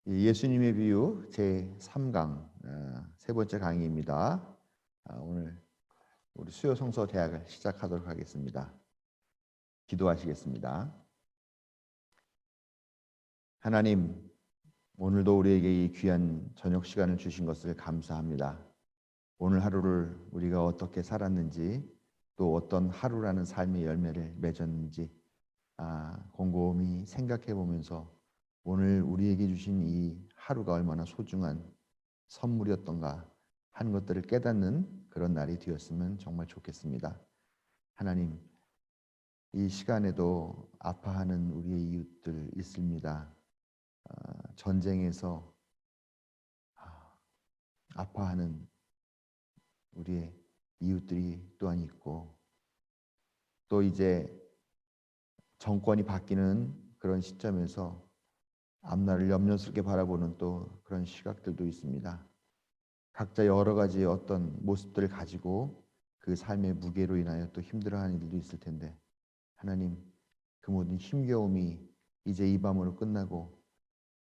예수님의 비유 제3강 세 번째 강의입니다. 오늘 우리 수요 성서 대학을 시작하도록 하겠습니다. 기도하시겠습니다. 하나님, 오늘도 우리에게 이 귀한 저녁 시간을 주신 것을 감사합니다. 오늘 하루를 우리가 어떻게 살았는지, 또 어떤 하루라는 삶의 열매를 맺었는지 곰곰이 생각해 보면서 오늘 우리에게 주신 이 하루가 얼마나 소중한 선물이었던가 하는 것들을 깨닫는 그런 날이 되었으면 정말 좋겠습니다. 하나님, 이 시간에도 아파하는 우리의 이웃들 있습니다. 전쟁에서 아파하는 우리의 이웃들이 또한 있고, 또 이제 정권이 바뀌는 그런 시점에서 앞날을 염려스럽게 바라보는 또 그런 시각들도 있습니다. 각자 여러 가지 어떤 모습들을 가지고 그 삶의 무게로 인하여 또 힘들어하는 일도 있을 텐데, 하나님, 그 모든 힘겨움이 이제 이 밤으로 끝나고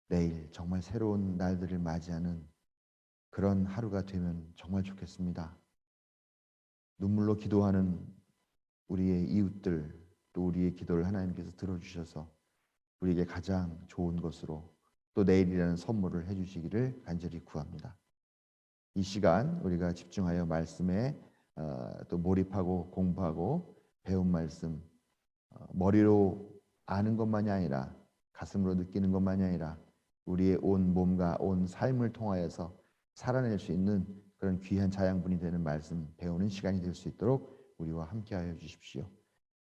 내일 정말 새로운 날들을 맞이하는 그런 하루가 되면 정말 좋겠습니다. 눈물로 기도하는 우리의 이웃들, 또 우리의 기도를 하나님께서 들어주셔서 우리에게 가장 좋은 것으로 또 내일이라는 선물을 해주시기를 간절히 구합니다. 이 시간 우리가 집중하여 말씀에 또 몰입하고 공부하고 배운 말씀, 머리로 아는 것만이 아니라 가슴으로 느끼는 것만이 아니라 우리의 온 몸과 온 삶을 통하여서 살아낼 수 있는 그런 귀한 자양분이 되는 말씀 배우는 시간이 될 수 있도록 우리와 함께하여 주십시오.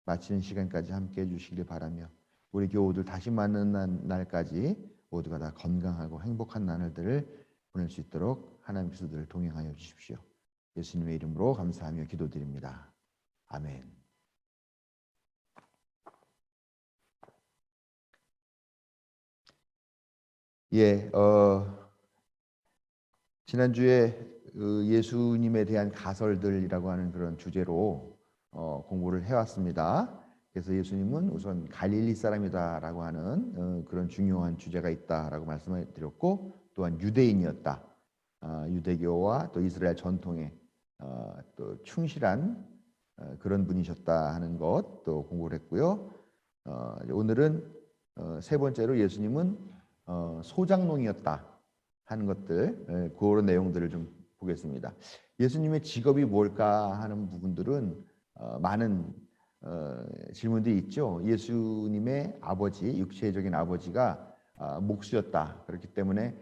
마치는 시간까지 함께해 주시길 바라며 우리 교우들 다시 만나는 날까지 모두가 다 건강하고 행복한 나날들을 보낼 수 있도록 하나님께서 늘 동행하여 주십시오. 예수님의 이름으로 감사하며 기도드립니다. 아멘. 지난주에 예수님에 대한 가설들이라고 하는 그런 주제로 공부를 해왔습니다. 그래서 예수님은 우선 갈릴리 사람이다라고 하는 그런 중요한 주제가 있다라고 말씀을 드렸고, 또한 유대인이었다. 유대교와 또 이스라엘 전통에 또 충실한 그런 분이셨다 하는 것 또 공부를 했고요. 오늘은 세 번째로 예수님은 소장농이었다 하는 것들, 그런 내용들을 좀 보겠습니다. 예수님의 직업이 뭘까 하는 부분들은 많은 질문들이 있죠. 예수님의 아버지, 육체적인 아버지가 목수였다. 그렇기 때문에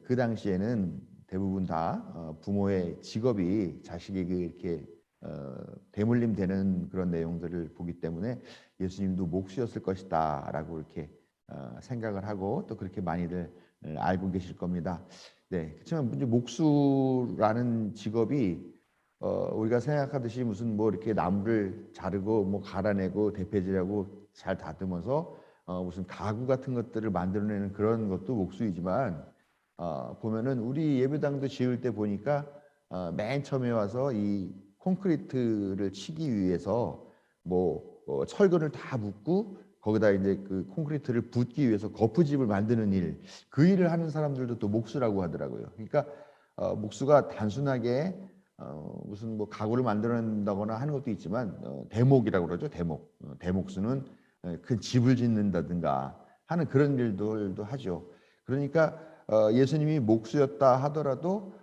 그 당시에는 대부분 다 부모의 직업이 자식에게 이렇게 대물림되는 그런 내용들을 보기 때문에 예수님도 목수였을 것이다 라고 이렇게 생각을 하고 또 그렇게 많이들 알고 계실 겁니다. 네, 그렇지만 이제 목수라는 직업이 우리가 생각하듯이 무슨 뭐 이렇게 나무를 자르고 뭐 갈아내고 대패질하고 잘 다듬어서 무슨 가구 같은 것들을 만들어내는 그런 것도 목수이지만 보면은 우리 예배당도 지을 때 보니까 맨 처음에 와서 이 콘크리트를 치기 위해서 뭐 철근을 다 묻고 거기다 이제 그 콘크리트를 붓기 위해서 거푸집을 만드는 일, 그 일을 하는 사람들도 또 목수라고 하더라고요. 그러니까 목수가 단순하게 무슨 뭐 가구를 만들어낸다거나 하는 것도 있지만 대목이라고 그러죠. 대목. 대목수는 큰 집을 짓는다든가 하는 그런 일들도 하죠. 그러니까 예수님이 목수였다 하더라도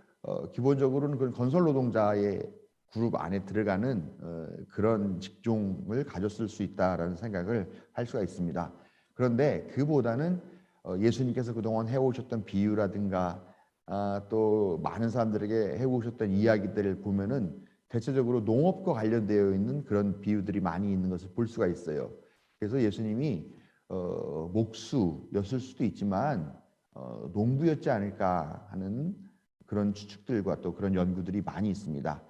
기본적으로는 그런 건설 노동자의 그룹 안에 들어가는 그런 직종을 가졌을 수 있다라는 생각을 할 수가 있습니다. 그런데 그보다는 예수님께서 그동안 해오셨던 비유라든가 또 많은 사람들에게 해오셨던 이야기들을 보면은 대체적으로 농업과 관련되어 있는 그런 비유들이 많이 있는 것을 볼 수가 있어요. 그래서 예수님이 목수였을 수도 있지만 농부였지 않을까 하는 그런 추측들과 또 그런 연구들이 많이 있습니다.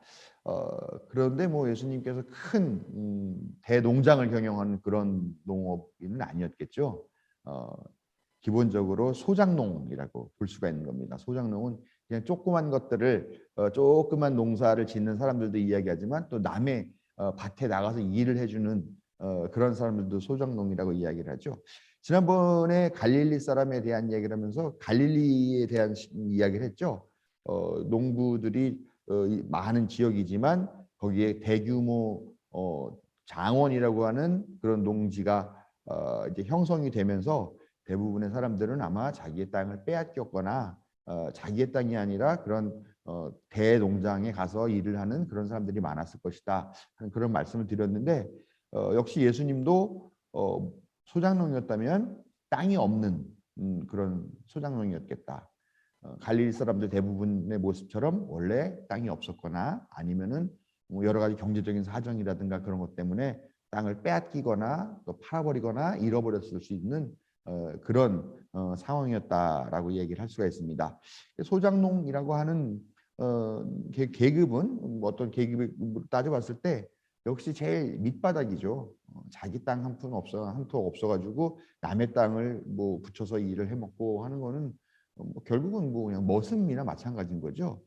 그런데 뭐 예수님께서 큰 대농장을 경영하는 그런 농업인은 아니었겠죠. 기본적으로 소작농이라고 볼 수가 있는 겁니다. 소작농은 그냥 조그만 것들을 조그만 농사를 짓는 사람들도 이야기하지만 또 남의 밭에 나가서 일을 해주는 그런 사람들도 소작농이라고 이야기를 하죠. 지난번에 갈릴리 사람에 대한 이야기를 하면서 갈릴리에 대한 이야기를 했죠. 농부들이 많은 지역이지만 거기에 대규모 장원이라고 하는 그런 농지가 이제 형성이 되면서 대부분의 사람들은 아마 자기의 땅을 빼앗겼거나 자기의 땅이 아니라 그런 대농장에 가서 일을 하는 그런 사람들이 많았을 것이다 하는 그런 말씀을 드렸는데 역시 예수님도 소작농이었다면 땅이 없는 그런 소작농이었겠다. 갈릴리 사람들 대부분의 모습처럼 원래 땅이 없었거나 아니면은 뭐 여러 가지 경제적인 사정이라든가 그런 것 때문에 땅을 빼앗기거나 또 팔아버리거나 잃어버렸을 수 있는 그런 상황이었다라고 얘기를 할 수가 있습니다. 소작농이라고 하는 계급은 어떤 계급을 따져봤을 때 역시 제일 밑바닥이죠. 자기 땅 한 푼 없어가지고 남의 땅을 뭐 붙여서 일을 해먹고 하는 거는 뭐 결국은 뭐 그냥 머슴이나 마찬가지인 거죠.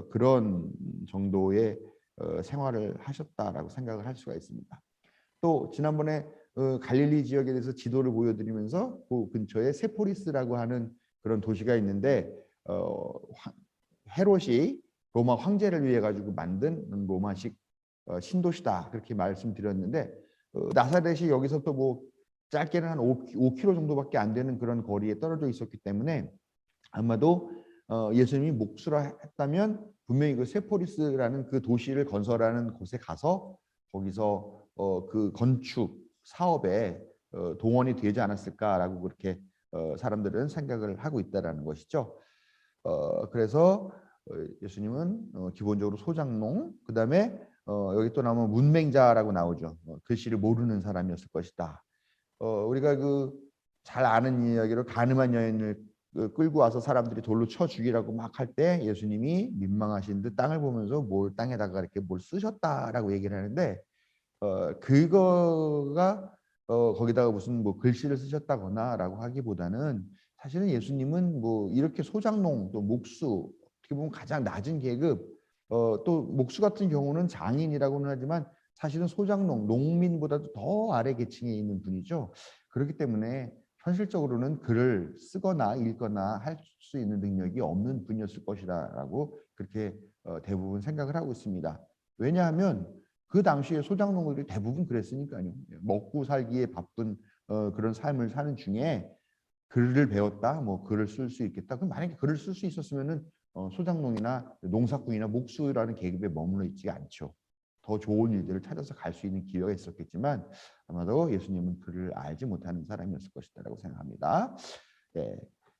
그런 정도의 생활을 하셨다라고 생각을 할 수가 있습니다. 또 지난번에 갈릴리 지역에 대해서 지도를 보여드리면서 그 근처에 세포리스라고 하는 그런 도시가 있는데 헤롯이 로마 황제를 위해 가지고 만든 로마식 신도시다 그렇게 말씀드렸는데 나사렛이 여기서부터 뭐 짧게는 한 5km 정도밖에 안 되는 그런 거리에 떨어져 있었기 때문에 아마도 예수님이 목수라 했다면 분명히 그 세포리스라는 그 도시를 건설하는 곳에 가서 거기서 그 건축 사업에 동원이 되지 않았을까라고 그렇게 사람들은 생각을 하고 있다라는 것이죠. 그래서 예수님은 기본적으로 소작농, 그 다음에 여기 또 나오면 문맹자라고 나오죠. 글씨를 모르는 사람이었을 것이다. 우리가 그 잘 아는 이야기로 가늠한 여인을 끌고 와서 사람들이 돌로 쳐 죽이라고 막 할 때 예수님이 민망하신 듯 땅을 보면서 뭘 땅에다가 이렇게 뭘 쓰셨다라고 얘기를 하는데 그거가 거기다가 무슨 뭐 글씨를 쓰셨다거나라고 하기보다는 사실은 예수님은 뭐 이렇게 소작농 또 목수 어떻게 보면 가장 낮은 계급 또 목수 같은 경우는 장인이라고는 하지만 사실은 소작농 농민보다도 더 아래 계층에 있는 분이죠. 그렇기 때문에 현실적으로는 글을 쓰거나 읽거나 할 수 있는 능력이 없는 분이었을 것이다라고 그렇게 대부분 생각을 하고 있습니다. 왜냐하면 그 당시에 소작농들이 대부분 그랬으니까요. 먹고 살기에 바쁜 그런 삶을 사는 중에 글을 배웠다, 뭐 글을 쓸 수 있겠다. 그럼 만약에 글을 쓸 수 있었으면은 소작농이나 농사꾼이나 목수라는 계급에 머물러 있지 않죠. 더 좋은 일들을 찾아서 갈 수 있는 기회가 있었겠지만 아마도 예수님은 글을 알지 못하는 사람이었을 것이다라고 생각합니다. 네.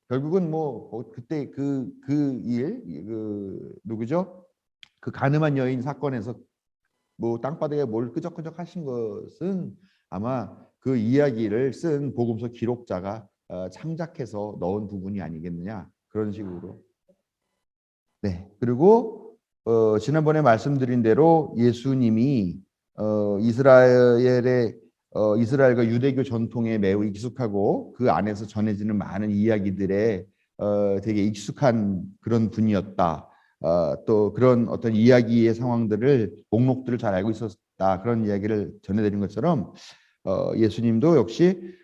결국은 뭐 그때 그 누구죠? 그 가늠한 여인 사건에서 뭐 땅바닥에 뭘 끄적끄적 하신 것은 아마 그 이야기를 쓴 복음서 기록자가 창작해서 넣은 부분이 아니겠느냐 그런 식으로. 네. 그리고 지난번에 말씀드린 대로 예수님이 이스라엘과 유대교 전통에 매우 익숙하고 그 안에서 전해지는 많은 이야기들에 되게 익숙한 그런 분이었다. 또 그런 어떤 이야기의 상황들을 목록들을 잘 알고 있었다. 그런 이야기를 전해드린 것처럼 예수님도 역시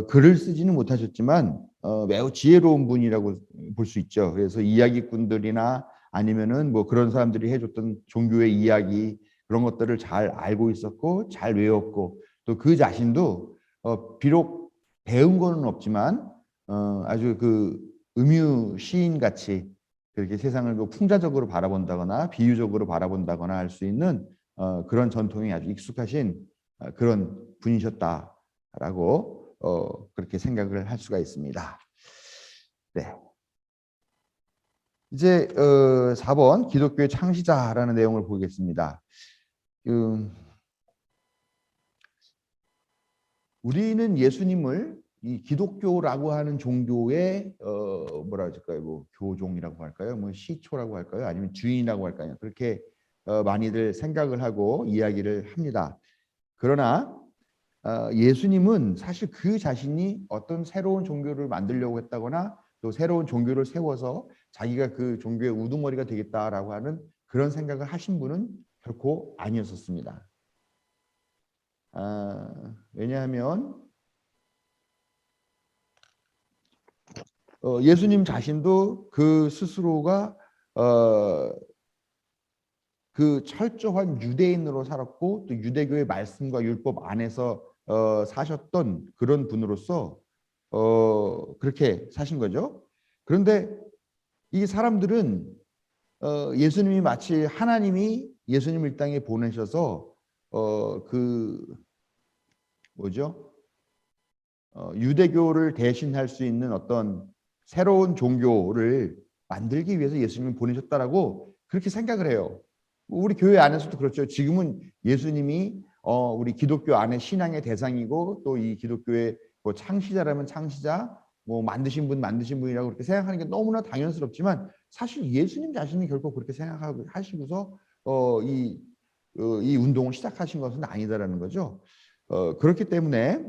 글을 쓰지는 못하셨지만 매우 지혜로운 분이라고 볼 수 있죠. 그래서 이야기꾼들이나 아니면은 뭐 그런 사람들이 해줬던 종교의 이야기 그런 것들을 잘 알고 있었고 잘 외웠고 또 그 자신도 비록 배운 거는 없지만 아주 그 음유 시인 같이 그렇게 세상을 그 풍자적으로 바라본다거나 비유적으로 바라본다거나 할 수 있는 그런 전통이 아주 익숙하신 그런 분이셨다라고 그렇게 생각을 할 수가 있습니다. 네. 이제 4번 기독교의 창시자라는 내용을 보겠습니다. 우리는 예수님을 이 기독교라고 하는 종교의 뭐라 할까요? 뭐 교종이라고 할까요? 뭐 시초라고 할까요? 아니면 주인이라고 할까요? 그렇게 많이들 생각을 하고 이야기를 합니다. 그러나 예수님은 사실 그 자신이 어떤 새로운 종교를 만들려고 했다거나 또 새로운 종교를 세워서 자기가 그 종교의 우두머리가 되겠다라고 하는 그런 생각을 하신 분은 결코 아니었었습니다. 왜냐하면 예수님 자신도 그 스스로가 그 철저한 유대인으로 살았고 또 유대교의 말씀과 율법 안에서 사셨던 그런 분으로서 그렇게 사신 거죠. 그런데 이 사람들은 예수님이 마치 하나님이 예수님을 이 땅에 보내셔서 그 뭐죠? 유대교를 대신할 수 있는 어떤 새로운 종교를 만들기 위해서 예수님을 보내셨다라고 그렇게 생각을 해요. 우리 교회 안에서도 그렇죠. 지금은 예수님이 우리 기독교 안에 신앙의 대상이고 또 이 기독교의 뭐 창시자라면 창시자, 뭐 만드신 분 만드신 분이라고 그렇게 생각하는 게 너무나 당연스럽지만 사실 예수님 자신이 결코 그렇게 생각하고 하시고서 이 운동을 시작하신 것은 아니다라는 거죠. 그렇기 때문에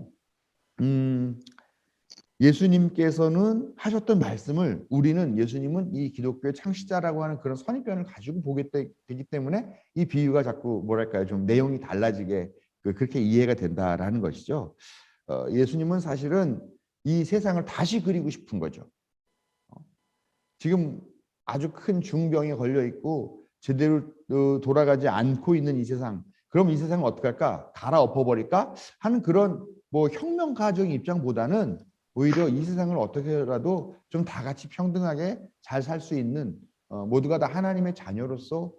예수님께서는 하셨던 말씀을 우리는 예수님은 이 기독교의 창시자라고 하는 그런 선입견을 가지고 보게 되기 때문에 이 비유가 자꾸 뭐랄까요 좀 내용이 달라지게 그렇게 이해가 된다라는 것이죠. 예수님은 사실은 이 세상을 다시 그리고 싶은 거죠. 지금 아주 큰 중병에 걸려 있고 제대로 돌아가지 않고 있는 이 세상. 그럼 이 세상을 어떻게 할까? 갈아엎어 버릴까? 하는 그런 뭐 혁명가적인 입장보다는 오히려 이 세상을 어떻게라도 좀 다 같이 평등하게 잘 살 수 있는 모두가 다 하나님의 자녀로서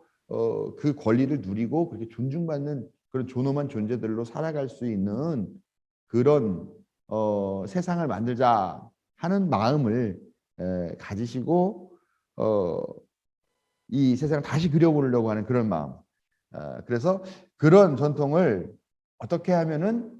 그 권리를 누리고 그렇게 존중받는 그런 존엄한 존재들로 살아갈 수 있는 그런 세상을 만들자 하는 마음을 가지시고 이 세상을 다시 그려보려고 하는 그런 마음. 그래서 그런 전통을 어떻게 하면은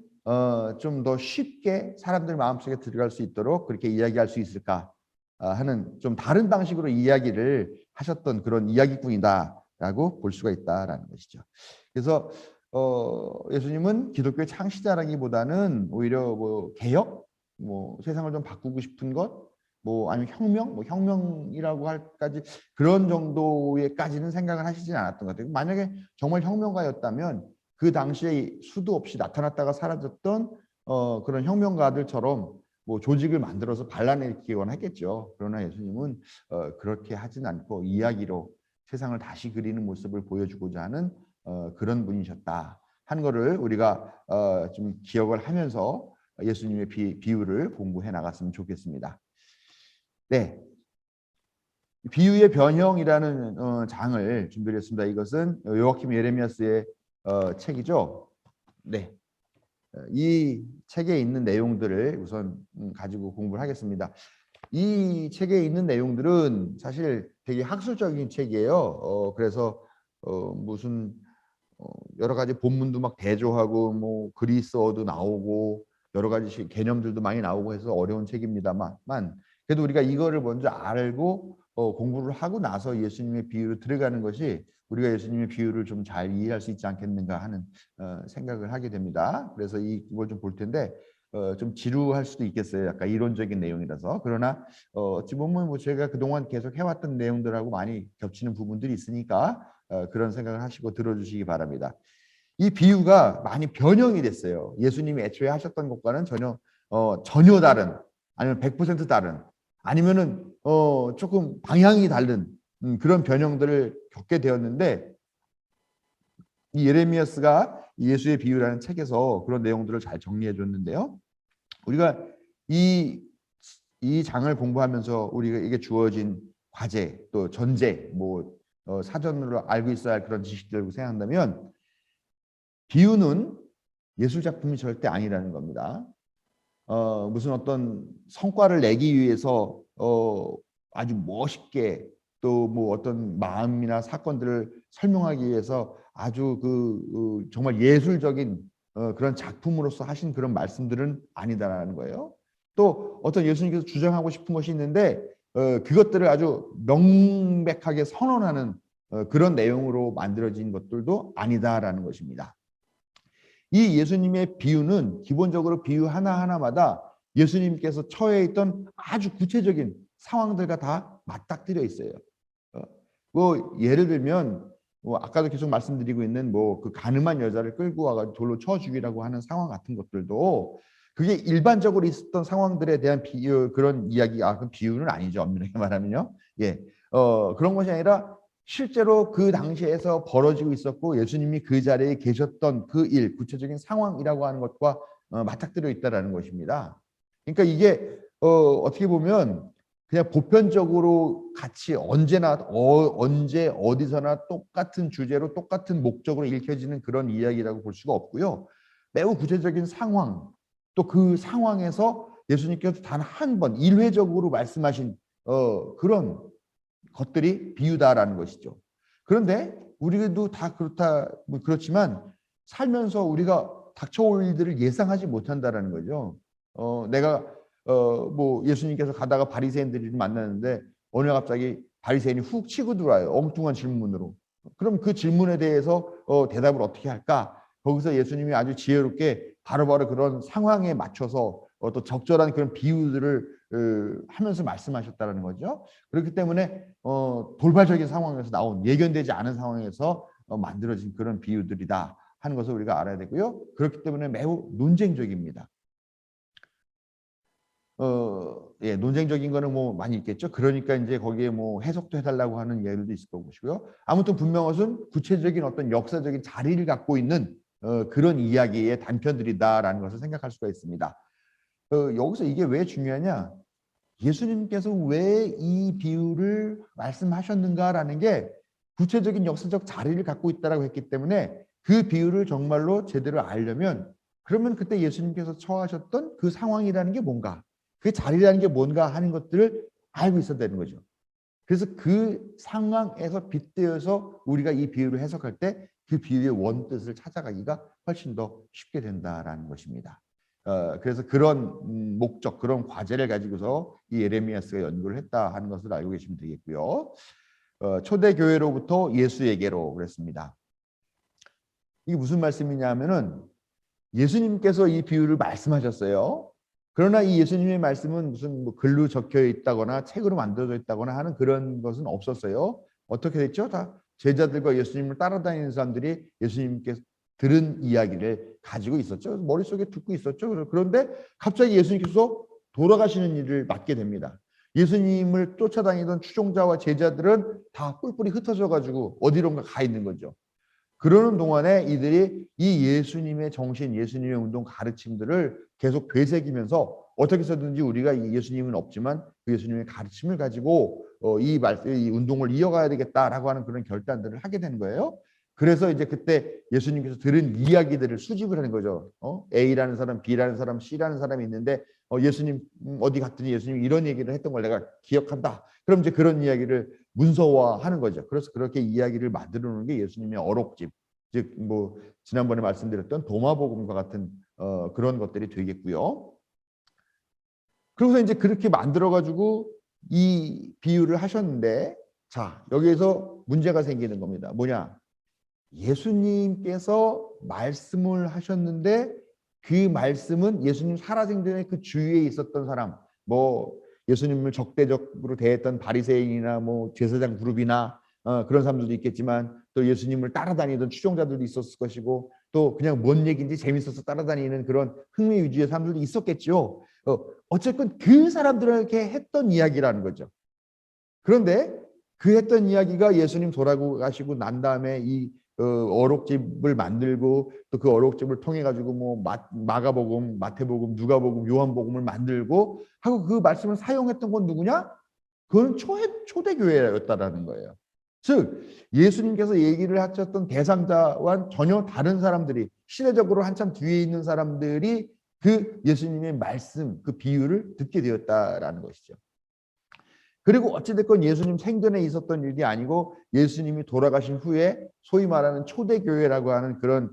좀 더 쉽게 사람들 마음속에 들어갈 수 있도록 그렇게 이야기할 수 있을까 하는 좀 다른 방식으로 이야기를 하셨던 그런 이야기꾼이다라고 볼 수가 있다라는 것이죠. 그래서 예수님은 기독교의 창시자라기보다는 오히려 뭐 개혁, 뭐 세상을 좀 바꾸고 싶은 것, 뭐 아니면 혁명, 뭐 혁명이라고 할까지 그런 정도에까지는 생각을 하시진 않았던 것 같아요. 만약에 정말 혁명가였다면 그 당시에 수도 없이 나타났다가 사라졌던 그런 혁명가들처럼 뭐 조직을 만들어서 반란일으키거나 했겠죠. 그러나 예수님은 그렇게 하진 않고 이야기로 세상을 다시 그리는 모습을 보여주고자 하는 그런 분이셨다 하는 거를 우리가 좀 기억을 하면서 예수님의 비유를 공부해 나갔으면 좋겠습니다. 네, 비유의 변형이라는 장을 준비를 했습니다. 이것은 요아킴 예레미야스의 책이죠. 네, 이 책에 있는 내용들을 우선 가지고 공부를 하겠습니다. 이 책에 있는 내용들은 사실 되게 학술적인 책이에요. 그래서 무슨 여러 가지 본문도 막 대조하고 뭐 그리스어도 나오고 여러 가지 개념들도 많이 나오고 해서 어려운 책입니다만 그래도 우리가 이거를 먼저 알고 공부를 하고 나서 예수님의 비유를 들어가는 것이 우리가 예수님의 비유를 좀 잘 이해할 수 있지 않겠는가 하는 생각을 하게 됩니다. 그래서 이걸 좀 볼 텐데 좀 지루할 수도 있겠어요. 약간 이론적인 내용이라서. 그러나 어찌 보면 뭐 제가 그동안 계속 해왔던 내용들하고 많이 겹치는 부분들이 있으니까 그런 생각을 하시고 들어주시기 바랍니다. 이 비유가 많이 변형이 됐어요. 예수님이 애초에 하셨던 것과는 전혀 다른 아니면 100% 다른 아니면은 조금 방향이 다른 그런 변형들을 겪게 되었는데 이 예레미야스가 예수의 비유라는 책에서 그런 내용들을 잘 정리해 줬는데요. 우리가 이 장을 공부하면서 우리에게 주어진 과제 또 전제 뭐 사전으로 알고 있어야 할 그런 지식들을 생각한다면 비유는 예술 작품이 절대 아니라는 겁니다. 무슨 어떤 성과를 내기 위해서 아주 멋있게 또 뭐 어떤 마음이나 사건들을 설명하기 위해서 아주 정말 예술적인 그런 작품으로서 하신 그런 말씀들은 아니다라는 거예요. 또 어떤 예수님께서 주장하고 싶은 것이 있는데 그것들을 아주 명백하게 선언하는 그런 내용으로 만들어진 것들도 아니다라는 것입니다. 이 예수님의 비유는 기본적으로 비유 하나하나마다 예수님께서 처해 있던 아주 구체적인 상황들과 다 맞닥뜨려 있어요. 뭐 예를 들면 뭐 아까도 계속 말씀드리고 있는 뭐 그 가늠한 여자를 끌고 와가지고 돌로 쳐 죽이라고 하는 상황 같은 것들도 그게 일반적으로 있었던 상황들에 대한 비유, 그런 이야기, 그 비유는 아니죠. 엄밀하게 말하면요. 예, 그런 것이 아니라 실제로 그 당시에서 벌어지고 있었고 예수님이 그 자리에 계셨던 그 일, 구체적인 상황이라고 하는 것과 맞닥뜨려 있다라는 것입니다. 그러니까 이게 어떻게 보면 그냥 보편적으로 같이 언제나 언제 어디서나 똑같은 주제로 똑같은 목적으로 읽혀지는 그런 이야기라고 볼 수가 없고요. 매우 구체적인 상황, 또 그 상황에서 예수님께서 단 한 번 일회적으로 말씀하신 그런 것들이 비유다라는 것이죠. 그런데 우리도 다 그렇다, 뭐 그렇지만 살면서 우리가 닥쳐올 일들을 예상하지 못한다라는 거죠. 내가 뭐 예수님께서 가다가 바리새인들을 만나는데 어느 날 갑자기 바리새인이 훅 치고 들어와요. 엉뚱한 질문으로. 그럼 그 질문에 대해서 대답을 어떻게 할까? 거기서 예수님이 아주 지혜롭게 바로바로 그런 상황에 맞춰서 또 적절한 그런 비유들을 하면서 말씀하셨다는 거죠. 그렇기 때문에 돌발적인 상황에서 나온 예견되지 않은 상황에서 만들어진 그런 비유들이다 하는 것을 우리가 알아야 되고요. 그렇기 때문에 매우 논쟁적입니다. 예, 논쟁적인 거는 뭐 많이 있겠죠. 그러니까 이제 거기에 뭐 해석도 해달라고 하는 예들도 있을 것이고요. 아무튼 분명한 것은 구체적인 어떤 역사적인 자리를 갖고 있는 그런 이야기의 단편들이다라는 것을 생각할 수가 있습니다. 여기서 이게 왜 중요하냐? 예수님께서 왜 이 비유를 말씀하셨는가라는 게 구체적인 역사적 자리를 갖고 있다라고 했기 때문에 그 비유를 정말로 제대로 알려면 그러면 그때 예수님께서 처하셨던 그 상황이라는 게 뭔가, 그 자리라는 게 뭔가 하는 것들을 알고 있어야 되는 거죠. 그래서 그 상황에서 빗대어서 우리가 이 비유를 해석할 때 그 비유의 원뜻을 찾아가기가 훨씬 더 쉽게 된다라는 것입니다. 그래서 그런 목적, 그런 과제를 가지고서 이 예레미야스가 연구를 했다 하는 것을 알고 계시면 되겠고요. 초대 교회로부터 예수에게로 그랬습니다. 이게 무슨 말씀이냐면은 예수님께서 이 비유를 말씀하셨어요. 그러나 이 예수님의 말씀은 무슨 뭐 글로 적혀 있다거나 책으로 만들어져 있다거나 하는 그런 것은 없었어요. 어떻게 됐죠? 다 제자들과 예수님을 따라다니는 사람들이 예수님께서 들은 이야기를 가지고 있었죠. 머릿속에 듣고 있었죠. 그런데 갑자기 예수님께서 돌아가시는 일을 맡게 됩니다. 예수님을 쫓아다니던 추종자와 제자들은 다 뿔뿔이 흩어져 가지고 어디론가 가 있는 거죠. 그러는 동안에 이들이 이 예수님의 정신, 예수님의 운동 가르침들을 계속 되새기면서 어떻게 해서든지 우리가 이 예수님은 없지만 그 예수님의 가르침을 가지고 이 운동을 이어가야 되겠다라고 하는 그런 결단들을 하게 되는 거예요. 그래서 이제 그때 예수님께서 들은 이야기들을 수집을 하는 거죠. A라는 사람, B라는 사람, C라는 사람이 있는데 예수님 어디 갔더니 예수님이 이런 얘기를 했던 걸 내가 기억한다. 그럼 이제 그런 이야기를 문서화하는 거죠. 그래서 그렇게 이야기를 만들어 놓은 게 예수님의 어록집, 즉 뭐 지난번에 말씀드렸던 도마복음과 같은 그런 것들이 되겠고요. 그래서 이제 그렇게 만들어 가지고 이 비유를 하셨는데, 자 여기에서 문제가 생기는 겁니다. 뭐냐? 예수님께서 말씀을 하셨는데 그 말씀은 예수님 살아생전에 그 주위에 있었던 사람, 뭐 예수님을 적대적으로 대했던 바리새인이나 뭐 제사장 그룹이나 그런 사람들도 있겠지만 또 예수님을 따라다니던 추종자들도 있었을 것이고 또 그냥 뭔 얘기인지 재밌어서 따라다니는 그런 흥미 위주의 사람들도 있었겠죠. 어쨌건 그 사람들에게 했던 이야기라는 거죠. 그런데 그 했던 이야기가 예수님 돌아가시고 난 다음에 이 어록집을 만들고 또 그 어록집을 통해 가지고 뭐 마가복음, 마태복음, 누가복음, 요한복음을 만들고 하고 그 말씀을 사용했던 건 누구냐? 그건 초대교회였다라는 거예요. 즉 예수님께서 얘기를 하셨던 대상자와 전혀 다른 사람들이 시대적으로 한참 뒤에 있는 사람들이 그 예수님의 말씀, 그 비유를 듣게 되었다라는 것이죠. 그리고 어찌됐건 예수님 생전에 있었던 일이 아니고 예수님이 돌아가신 후에 소위 말하는 초대교회라고 하는 그런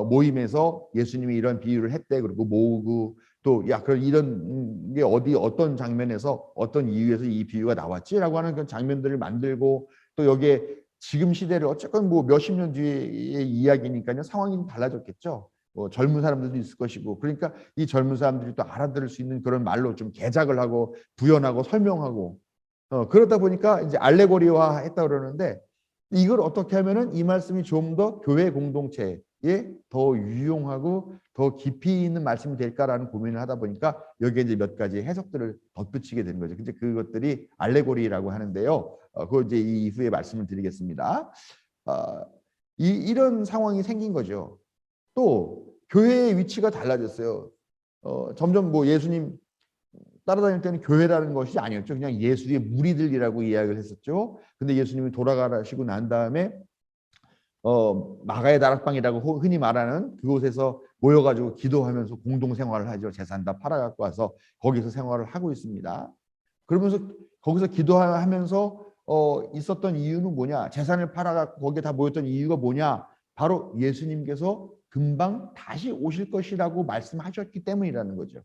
모임에서 예수님이 이런 비유를 했대. 그리고 모으고 또 야, 그럼 이런 게 어떤 장면에서 어떤 이유에서 이 비유가 나왔지라고 하는 그런 장면들을 만들고 또 여기에 지금 시대를 어쨌건 뭐 몇십 년 뒤의 이야기니까요. 상황이 달라졌겠죠. 젊은 사람들도 있을 것이고 그러니까 이 젊은 사람들이 또 알아들을 수 있는 그런 말로 좀 개작을 하고 부연하고 설명하고 그러다 보니까 이제 알레고리화 했다 그러는데 이걸 어떻게 하면은 이 말씀이 좀 더 교회 공동체, 더 유용하고 더 깊이 있는 말씀이 될까라는 고민을 하다 보니까 여기에 이제 몇 가지 해석들을 덧붙이게 되는 거죠. 근데 그것들이 알레고리라고 하는데요. 그걸 이제 이 이후에 말씀을 드리겠습니다. 이런 상황이 생긴 거죠. 또 교회의 위치가 달라졌어요. 점점 뭐 예수님 따라다닐 때는 교회라는 것이 아니었죠. 그냥 예수의 무리들이라고 이야기를 했었죠. 근데 예수님이 돌아가시고 난 다음에 마가의 다락방이라고 흔히 말하는 그곳에서 모여가지고 기도하면서 공동 생활을 하죠. 재산 다 팔아갖고 와서 거기서 생활을 하고 있습니다. 그러면서 거기서 기도하면서 있었던 이유는 뭐냐? 재산을 팔아갖고 거기에 다 모였던 이유가 뭐냐? 바로 예수님께서 금방 다시 오실 것이라고 말씀하셨기 때문이라는 거죠.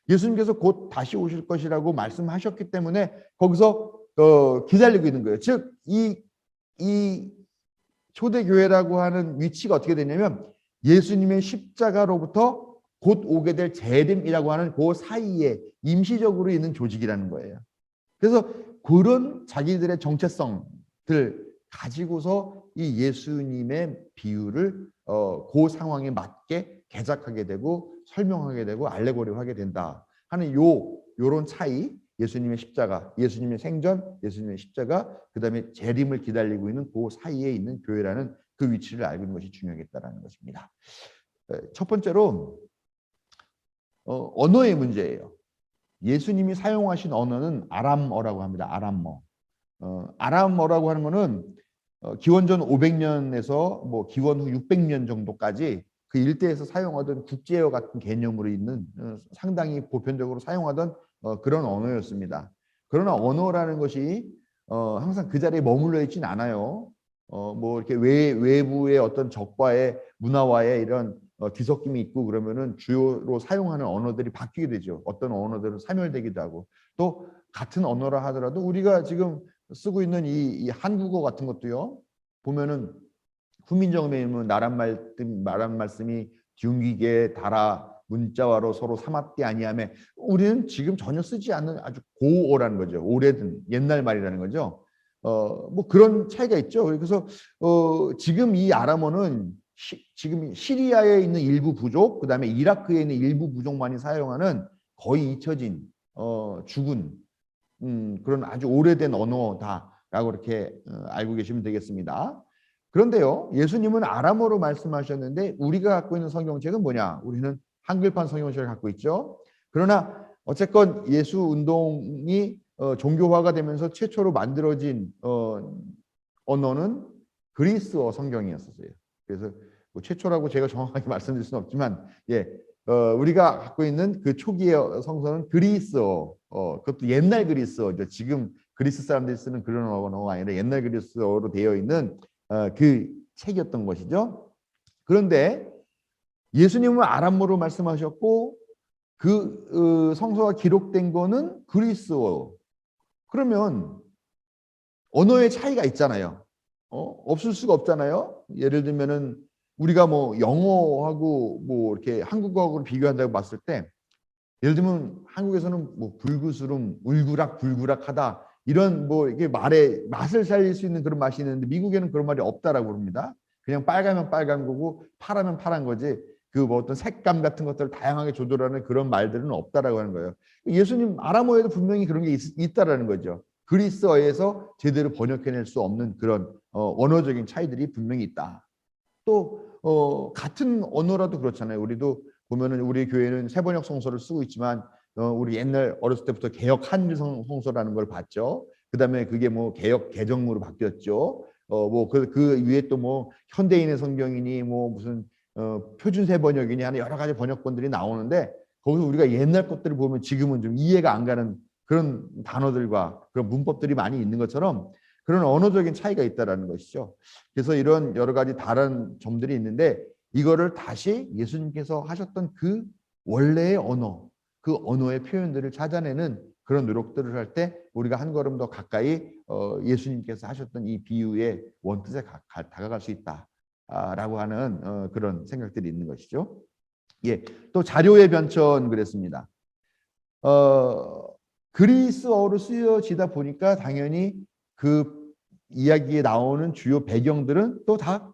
예수님께서 곧 다시 오실 것이라고 말씀하셨기 때문에 거기서 기다리고 있는 거예요. 즉, 이 초대교회라고 하는 위치가 어떻게 되냐면 예수님의 십자가로부터 곧 오게 될 재림이라고 하는 그 사이에 임시적으로 있는 조직이라는 거예요. 그래서 그런 자기들의 정체성들 가지고서 이 예수님의 비유를 그 상황에 맞게 개작하게 되고 설명하게 되고 알레고리하게 된다 하는 요런 차이, 예수님의 십자가, 예수님의 생전, 예수님의 십자가, 그다음에 재림을 기다리고 있는 그 사이에 있는 교회라는 그 위치를 알고 있는 것이 중요하겠다라는 것입니다. 첫 번째로 언어의 문제예요. 예수님이 사용하신 언어는 아람어라고 합니다. 아람어. 아람어라고 하는 것은 기원전 500년에서 뭐 기원 후 600년 정도까지 그 일대에서 사용하던 국제어 같은 개념으로 있는 상당히 보편적으로 사용하던 그런 언어였습니다. 그러나 언어라는 것이 항상 그 자리에 머물러 있지는 않아요. 뭐 이렇게 외부의 어떤 적과의 문화와의 이런 뒤섞임이 있고 그러면은 주요로 사용하는 언어들이 바뀌게 되죠. 어떤 언어들은 사멸되기도 하고 또 같은 언어라 하더라도 우리가 지금 쓰고 있는 이 한국어 같은 것도요. 보면은 후민정음에 있는 말한 말씀이 둥기게 달아 문자와로 서로 삼합디 아니하며 우리는 지금 전혀 쓰지 않는 아주 고어라는 거죠. 오래된 옛날 말이라는 거죠. 뭐 그런 차이가 있죠. 그래서 지금 이 아람어는 지금 시리아에 있는 일부 부족, 그다음에 이라크에 있는 일부 부족만이 사용하는 거의 잊혀진 죽은 그런 아주 오래된 언어다라고 이렇게 알고 계시면 되겠습니다. 그런데요, 예수님은 아람어로 말씀하셨는데 우리가 갖고 있는 성경책은 뭐냐? 우리는 한글판 성경책을 갖고 있죠. 그러나 어쨌건 예수 운동이 종교화가 되면서 최초로 만들어진 언어는 그리스어 성경이었어요. 그래서 뭐 최초라고 제가 정확하게 말씀드릴 수는 없지만, 우리가 갖고 있는 그 초기의 성서는 그리스어, 그것도 옛날 그리스어죠. 지금 그리스 사람들이 쓰는 그런 언어가 아니라 옛날 그리스어로 되어 있는 그 책이었던 것이죠. 그런데 예수님은 아람어로 말씀하셨고 그 성서가 기록된 거는 그리스어. 그러면 언어의 차이가 있잖아요. 없을 수가 없잖아요. 예를 들면은 우리가 뭐 영어하고 뭐 이렇게 한국어하고 비교한다고 봤을 때 예를 들면 한국에서는 뭐 불구스름, 울구락불구락하다 이런 뭐 이게 말에 맛을 살릴 수 있는 그런 맛이 있는데 미국에는 그런 말이 없다라고 그럽니다. 그냥 빨가면 빨간 거고 파라면 파란 거지 그 뭐 어떤 색감 같은 것들을 다양하게 조절하는 그런 말들은 없다라고 하는 거예요. 예수님 아람어에도 분명히 그런 게 있다라는 거죠. 그리스어에서 제대로 번역해낼 수 없는 그런 언어적인 차이들이 분명히 있다. 또 같은 언어라도 그렇잖아요. 우리도 보면은 우리 교회는 새번역 성서를 쓰고 있지만 우리 옛날 어렸을 때부터 개역 한글 성서라는 걸 봤죠. 그다음에 그게 뭐 개역 개정으로 바뀌었죠. 뭐 그 위에 또 뭐 현대인의 성경이니 뭐 무슨 표준 새번역이니 하는 여러 가지 번역본들이 나오는데 거기서 우리가 옛날 것들을 보면 지금은 좀 이해가 안 가는 그런 단어들과 그런 문법들이 많이 있는 것처럼 그런 언어적인 차이가 있다라는 것이죠. 그래서 이런 여러 가지 다른 점들이 있는데 이거를 다시 예수님께서 하셨던 그 원래의 언어, 그 언어의 표현들을 찾아내는 그런 노력들을 할 때 우리가 한 걸음 더 가까이 예수님께서 하셨던 이 비유의 원뜻에 다가갈 수 있다라고 하는 그런 생각들이 있는 것이죠. 또 자료의 변천 그랬습니다. 그리스어로 쓰여지다 보니까 당연히 그 이야기에 나오는 주요 배경들은 또 다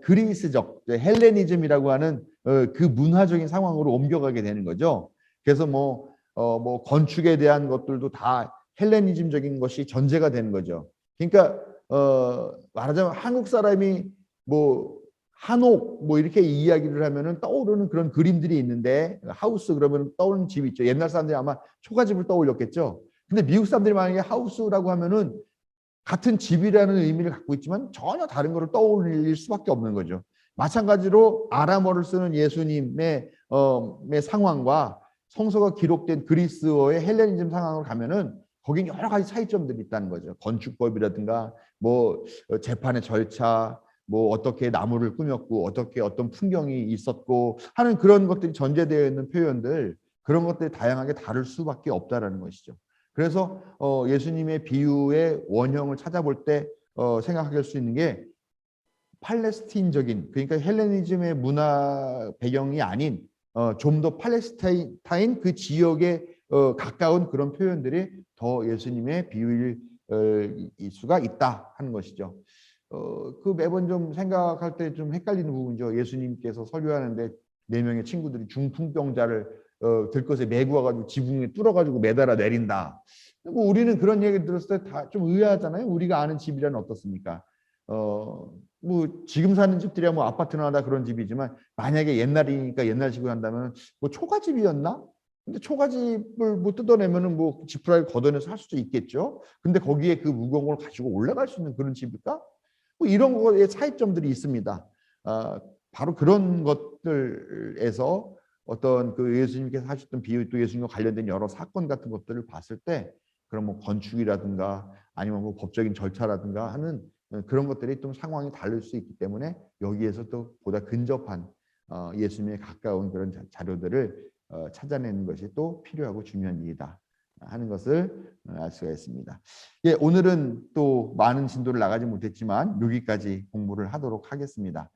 그리스적 헬레니즘이라고 하는 그 문화적인 상황으로 옮겨가게 되는 거죠. 그래서 뭐 건축에 대한 것들도 다 헬레니즘적인 것이 전제가 되는 거죠. 그러니까 말하자면 한국 사람이 뭐 한옥 뭐 이렇게 이야기를 하면은 떠오르는 그런 그림들이 있는데 하우스 그러면 떠오르는 집 있죠. 옛날 사람들이 아마 초가집을 떠올렸겠죠. 근데 미국 사람들이 만약에 하우스라고 하면은 같은 집이라는 의미를 갖고 있지만 전혀 다른 것을 떠올릴 수밖에 없는 거죠. 마찬가지로 아람어를 쓰는 예수님의 의 상황과 성서가 기록된 그리스어의 헬레니즘 상황을 가면은 거긴 여러 가지 차이점들이 있다는 거죠. 건축법이라든가 뭐 재판의 절차, 뭐 어떻게 나무를 꾸몄고 어떻게 어떤 풍경이 있었고 하는 그런 것들이 전제되어 있는 표현들 그런 것들이 다양하게 다를 수밖에 없다라는 것이죠. 그래서 예수님의 비유의 원형을 찾아볼 때 생각할 수 있는 게 팔레스틴적인 그러니까 헬레니즘의 문화 배경이 아닌 좀 더 팔레스타인 그 지역에 가까운 그런 표현들이 더 예수님의 비유일 수가 있다 하는 것이죠. 그 매번 좀 생각할 때 좀 헷갈리는 부분이죠. 예수님께서 설교하는데 네 명의 친구들이 중풍병자를 들것에 메고 와가지고 지붕에 뚫어가지고 매달아 내린다. 뭐 우리는 그런 얘기 들었을 때 다 좀 의아하잖아요. 우리가 아는 집이란 어떻습니까? 뭐 지금 사는 집들이야 뭐 아파트나 다 그런 집이지만 만약에 옛날이니까 옛날식으로 한다면 뭐 초가집이었나? 근데 초가집을 뭐 뜯어내면은 뭐 지푸라기 걷어내서 할 수도 있겠죠. 근데 거기에 그 무거운 걸 가지고 올라갈 수 있는 그런 집일까? 뭐 이런 거에 차이점들이 있습니다. 바로 그런 것들에서 어떤 그 예수님께서 하셨던 비유 또 예수님과 관련된 여러 사건 같은 것들을 봤을 때 그런 뭐 건축이라든가 아니면 뭐 법적인 절차라든가 하는 그런 것들이 좀 상황이 다를 수 있기 때문에 여기에서 또 보다 근접한 예수님에 가까운 그런 자료들을 찾아내는 것이 또 필요하고 중요한 일이다 하는 것을 알 수가 있습니다. 예, 오늘은 또 많은 진도를 나가지 못했지만 여기까지 공부를 하도록 하겠습니다.